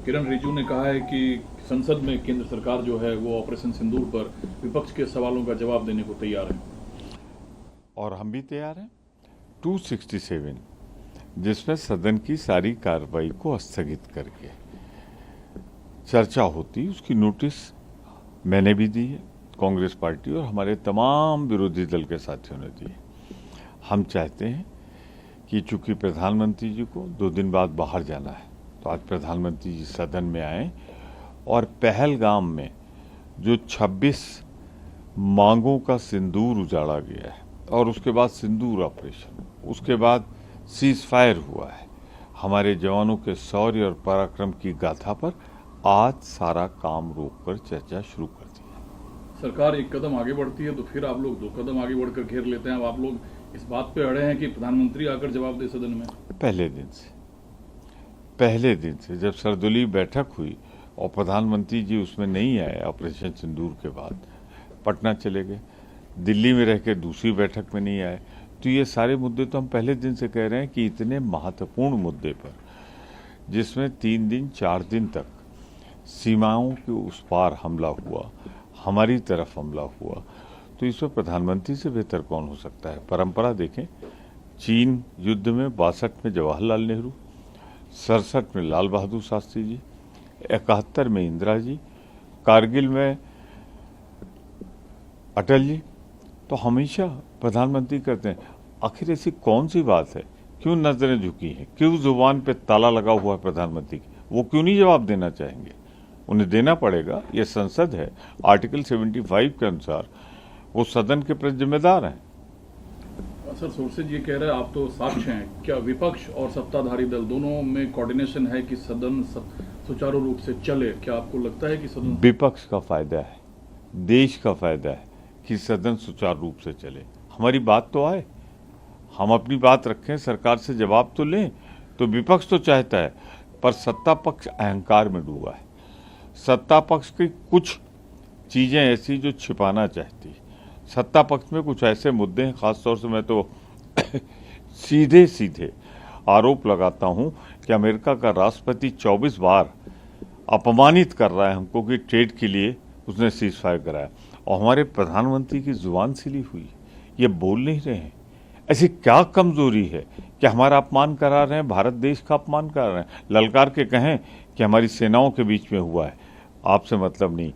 किरण रिजिजू ने कहा है कि संसद में केंद्र सरकार जो है वो ऑपरेशन सिंदूर पर विपक्ष के सवालों का जवाब देने को तैयार है। और हम भी तैयार हैं। 267 जिसमें सदन की सारी कार्रवाई को स्थगित करके चर्चा होती, उसकी नोटिस मैंने भी दी है, कांग्रेस पार्टी और हमारे तमाम विरोधी दल के साथियों ने दी है। हम चाहते हैं कि चूंकि प्रधानमंत्री जी को 2 दिन बाद बाहर जाना है, तो आज प्रधानमंत्री जी सदन में आए और पहलगाम में जो 26 मांगों का सिंदूर उजाड़ा गया है और उसके बाद सिंदूर ऑपरेशन, उसके बाद सीज फायर हुआ है, हमारे जवानों के शौर्य और पराक्रम की गाथा पर आज सारा काम रोककर चर्चा शुरू कर दी है। सरकार एक कदम आगे बढ़ती है तो फिर आप लोग 2 कदम आगे बढ़कर घेर लेते हैं। अब आप लोग इस बात पे अड़े हैं कि प्रधानमंत्री आकर जवाब दे सदन में। पहले दिन से जब सर्वदलीय बैठक हुई और प्रधानमंत्री जी उसमें नहीं आए, ऑपरेशन सिंदूर के बाद पटना चले गए, दिल्ली में रह के दूसरी बैठक में नहीं आए, तो ये सारे मुद्दे तो हम पहले दिन से कह रहे हैं कि इतने महत्वपूर्ण मुद्दे पर जिसमें 3 दिन 4 दिन तक सीमाओं के उस पार हमला हुआ, हमारी तरफ हमला हुआ, तो इस पर प्रधानमंत्री से बेहतर कौन हो सकता है। परंपरा देखें, चीन युद्ध में 62 में जवाहरलाल नेहरू, 67 में लाल बहादुर शास्त्री जी, 71 में इंदिरा जी, कारगिल में अटल जी, तो हमेशा प्रधानमंत्री कहते हैं आखिर ऐसी कौन सी बात है, क्यों नजरें झुकी हैं, क्यों जुबान पे ताला लगा हुआ है प्रधानमंत्री की, वो क्यों नहीं जवाब देना चाहेंगे। उन्हें देना पड़ेगा, ये संसद है, आर्टिकल 75 के अनुसार वो सदन के प्रति जिम्मेदार हैं। सर, सोर्सेज ये कह रहे हैं, आप तो साक्ष्य हैं, क्या विपक्ष और सत्ताधारी दल दोनों में कोऑर्डिनेशन है कि सदन सुचारू रूप से चले? क्या आपको लगता है कि सदन, विपक्ष का फायदा है, देश का फायदा है कि सदन सुचारू रूप से चले। हमारी बात तो आए, हम अपनी बात रखें, सरकार से जवाब तो लें। तो विपक्ष तो चाहता है, पर सत्ता पक्ष अहंकार में डूबा है। सत्ता पक्ष की कुछ चीजें ऐसी जो छिपाना चाहती है। सत्ता पक्ष में कुछ ऐसे मुद्दे हैं, खासतौर से मैं तो सीधे सीधे आरोप लगाता हूं कि अमेरिका का राष्ट्रपति 24 बार अपमानित कर रहा है हमको कि ट्रेड के लिए उसने सीज फायर कराया, और हमारे प्रधानमंत्री की जुबान सिली हुई, ये बोल नहीं रहे हैं। ऐसी क्या कमजोरी है कि हमारा अपमान करा रहे हैं, भारत देश का अपमान कर रहे हैं। ललकार के कहें कि हमारी सेनाओं के बीच में हुआ है, आपसे मतलब नहीं।